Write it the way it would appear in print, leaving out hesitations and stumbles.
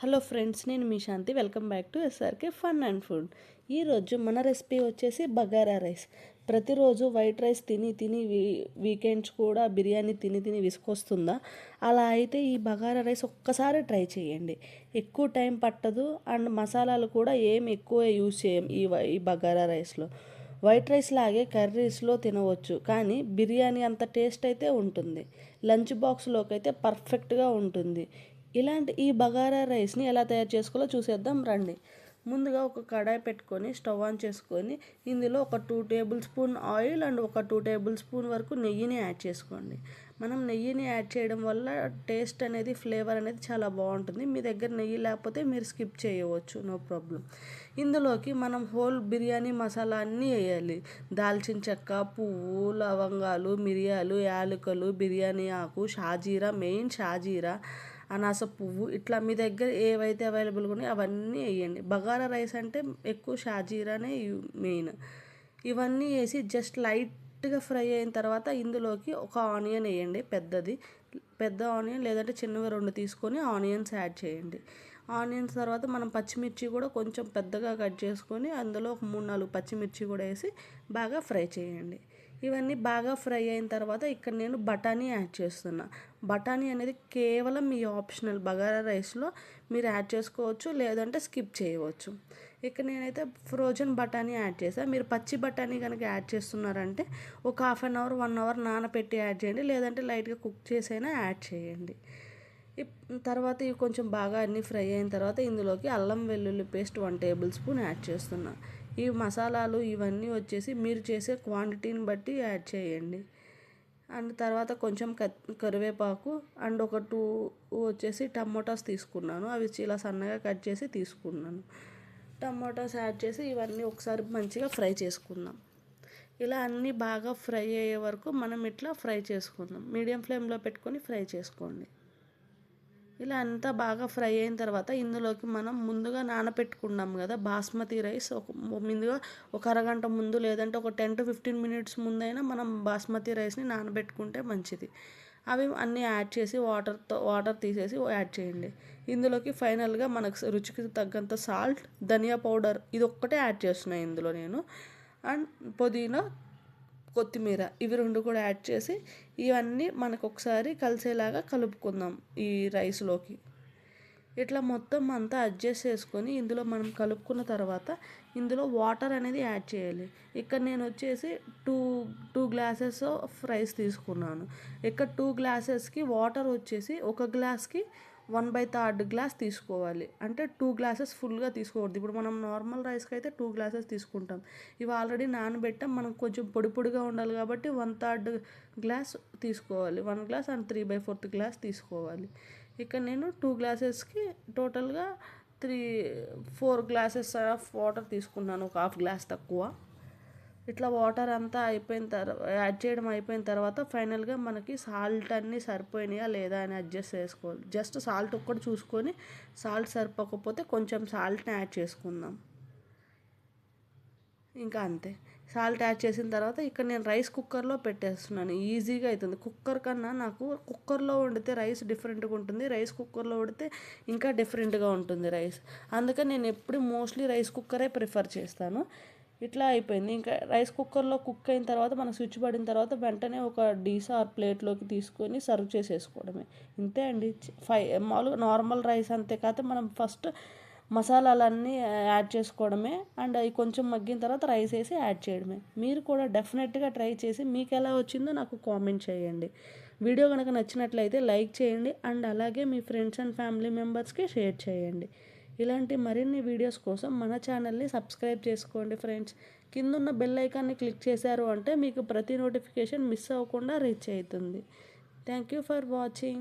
Hello friends, నేను మీ Shanti. Welcome back to SRK fun and food. ఈరోజు మన రెసిపీ వచ్చేసి బగారా రైస్. ప్రతిరోజు వైట్ రైస్ తిని తిని వీకెండ్స్ కూడా బిర్యానీ తిని తిని విసుకొస్తుందా? అలా అయితే ఈ బగారా రైస్ ఒక్కసారి ట్రై చేయండి. ఎక్కువ టైం పట్టదు అండ్ మసాలాలు కూడా ఏం ఎక్కువ యూజ్ చేయం ఈ బగారా రైస్లో. వైట్ రైస్ లాగే కర్రీస్లో తినవచ్చు, కానీ బిర్యానీ అంత టేస్ట్ అయితే ఉంటుంది. లంచ్ బాక్స్లోకి అయితే పర్ఫెక్ట్గా ఉంటుంది. ఇలాంటి ఈ బగారా రైస్ని ఎలా తయారు చేసుకోవాలో చూసేద్దాం రండి. ముందుగా ఒక కడాయి పెట్టుకొని స్టవ్ ఆన్ చేసుకొని ఇందులో ఒక 2 టేబుల్ స్పూన్ ఆయిల్ అండ్ ఒక 2 టేబుల్ స్పూన్ వరకు నెయ్యిని యాడ్ చేసుకోండి. మనం నెయ్యిని యాడ్ చేయడం వల్ల టేస్ట్ అనేది, ఫ్లేవర్ అనేది చాలా బాగుంటుంది. మీ దగ్గర నెయ్యి లేకపోతే మీరు స్కిప్ చేయవచ్చు, నో ప్రాబ్లం. ఇందులోకి మనం హోల్ బిర్యానీ మసాలా అన్నీ వేయాలి. దాల్చిన చెక్క, పువ్వు, లవంగాలు, మిరియాలు, యాలకులు, బిర్యానీ ఆకు, షాజీరా, మెయిన్ షాజీరా, అనాస పువ్వు, ఇట్లా మీ దగ్గర ఏవైతే అవైలబుల్గా ఉన్నాయో అవన్నీ వేయండి. బగారా రైస్ అంటే ఎక్కువ షాజీరానే మెయిన్. ఇవన్నీ వేసి జస్ట్ లైట్గా ఫ్రై అయిన తర్వాత ఇందులోకి ఒక ఆనియన్ వేయండి, పెద్ద ఆనియన్, లేదంటే చిన్నవి 2 తీసుకొని ఆనియన్స్ యాడ్ చేయండి. ఆనియన్స్ తర్వాత మనం పచ్చిమిర్చి కూడా కొంచెం పెద్దగా కట్ చేసుకొని అందులో ఒక 3-4 పచ్చిమిర్చి కూడా వేసి బాగా ఫ్రై చేయండి. ఇవన్నీ బాగా ఫ్రై అయిన తర్వాత ఇక్కడ నేను బఠానీ యాడ్ చేస్తున్నా. బఠానీ అనేది కేవలం మీ ఆప్షనల్. బగారా రైస్లో మీరు యాడ్ చేసుకోవచ్చు, లేదంటే స్కిప్ చేయవచ్చు. ఇక్కడ నేనైతే ఫ్రోజన్ బఠానీ యాడ్ చేశాను. మీరు పచ్చి బఠానీ కనుక యాడ్ చేస్తున్నారంటే ఒక 1/2 అవర్ 1 అవర్ నానబెట్టి యాడ్ చేయండి, లేదంటే లైట్గా కుక్ చేసైనా యాడ్ చేయండి. తర్వాత ఇవి కొంచెం బాగా అన్నీ ఫ్రై అయిన తర్వాత ఇందులోకి అల్లం వెల్లుల్లి పేస్ట్ 1 టేబుల్ స్పూన్ యాడ్ చేస్తున్నా. ఈ మసాలాలు ఇవన్నీ వచ్చేసి మీరు చేసే క్వాంటిటీని బట్టి యాడ్ చేయండి. అండ్ తర్వాత కొంచెం కరివేపాకు అండ్ ఒక 2 వచ్చేసి టమోటాస్ తీసుకున్నాను. అవి ఇలా సన్నగా కట్ చేసి తీసుకున్నాను. టమోటాస్ యాడ్ చేసి ఇవన్నీ ఒకసారి మంచిగా ఫ్రై చేసుకుందాం. ఇలా అన్నీ బాగా ఫ్రై అయ్యే వరకు మనం ఇట్లా ఫ్రై చేసుకుందాం. మీడియం ఫ్లేమ్లో పెట్టుకొని ఫ్రై చేసుకోండి. ఇలా అంతా బాగా ఫ్రై అయిన తర్వాత ఇందులోకి మనం ముందుగా నానబెట్టుకున్నాం కదా బాస్మతి రైస్, ముందుగా ఒక అరగంట ముందు, లేదంటే ఒక 10 to 15 మినిట్స్ ముందైనా మనం బాస్మతి రైస్ని నానబెట్టుకుంటే మంచిది. అవి అన్నీ యాడ్ చేసి వాటర్ తీసేసి యాడ్ చేయండి. ఇందులోకి ఫైనల్గా మనకు రుచికి తగ్గంత సాల్ట్, ధనియా పౌడర్ ఇది ఒక్కటే యాడ్ చేస్తున్నాను ఇందులో నేను, అండ్ పుదీనా, కొత్తిమీర ఇవి 2 కూడా యాడ్ చేసి ఇవన్నీ మనకు ఒకసారి కలిసేలాగా కలుపుకుందాం ఈ రైస్లోకి. ఇట్లా మొత్తం అంతా అడ్జస్ట్ చేసుకొని ఇందులో మనం కలుపుకున్న తర్వాత ఇందులో వాటర్ అనేది యాడ్ చేయాలి. ఇక్కడ నేను వచ్చేసి టూ గ్లాసెస్ ఆఫ్ రైస్ తీసుకున్నాను. ఇక్కడ 2 గ్లాసెస్కి వాటర్ వచ్చేసి ఒక గ్లాస్కి 1/3 గ్లాస్ తీసుకోవాలి. అంటే 2 గ్లాసెస్ ఫుల్గా తీసుకోకూడదు. ఇప్పుడు మనం నార్మల్ రైస్కి అయితే 2 గ్లాసెస్ తీసుకుంటాం. ఇవి ఆల్రెడీ నానబెట్టాం, మనం కొంచెం పొడి పొడిగా ఉండాలి కాబట్టి 1/3 గ్లాస్ తీసుకోవాలి. 1 గ్లాస్ అండ్ 3/4 గ్లాస్ తీసుకోవాలి. ఇక్కడ నేను 2 గ్లాసెస్కి టోటల్గా 4 గ్లాసెస్ ఆఫ్ వాటర్ తీసుకున్నాను, ఒక 1/2 గ్లాస్ తక్కువ. ఇట్లా వాటర్ అంతా యాడ్ చేయడం అయిపోయిన తర్వాత ఫైనల్గా మనకి సాల్ట్ అన్నీ సరిపోయినాయా లేదా అని అడ్జస్ట్ చేసుకోవాలి. జస్ట్ సాల్ట్ ఒక్కటి చూసుకొని సాల్ట్ సరిపోకపోతే కొంచెం సాల్ట్ని యాడ్ చేసుకుందాం. ఇంకా అంతే. సాల్ట్ యాడ్ చేసిన తర్వాత ఇక్కడ నేను రైస్ కుక్కర్లో పెట్టేస్తున్నాను. ఈజీగా అవుతుంది. కుక్కర్ కన్నా నాకు కుక్కర్లో వండితే రైస్ డిఫరెంట్గా ఉంటుంది, రైస్ కుక్కర్లో వండితే ఇంకా డిఫరెంట్గా ఉంటుంది రైస్. అందుకని నేను ఎప్పుడు మోస్ట్లీ రైస్ కుక్కరే ప్రిఫర్ చేస్తాను. ఇట్లా అయిపోయింది. ఇంకా రైస్ కుక్కర్లో కుక్ అయిన తర్వాత మనం స్విచ్ పడిన తర్వాత వెంటనే ఒక డీసా ఆర్ ప్లేట్లోకి తీసుకొని సర్వ్ చేసేసుకోవడమే. ఇంతే అండి. మామూలుగా నార్మల్ రైస్ అంతే కాకపోతే మనం ఫస్ట్ మసాలాలన్నీ యాడ్ చేసుకోవడమే, అండ్ అవి కొంచెం మగ్గిన తర్వాత రైస్ వేసి యాడ్ చేయడమే. మీరు కూడా డెఫినెట్గా ట్రై చేసి మీకు ఎలా వచ్చిందో నాకు కామెంట్ చేయండి. వీడియో కనుక నచ్చినట్లయితే లైక్ చేయండి, అండ్ అలాగే మీ ఫ్రెండ్స్ అండ్ ఫ్యామిలీ మెంబర్స్కి షేర్ చేయండి. ఇలాంటి మరిన్ని వీడియోస్ కోసం మన ఛానల్ని సబ్స్క్రైబ్ చేసుకోండి ఫ్రెండ్స్. కిందున్న బెల్ ఐకాన్ని క్లిక్ చేశారు అంటే మీకు ప్రతి నోటిఫికేషన్ మిస్ అవ్వకుండా రీచ్ అవుతుంది. Thank you for watching.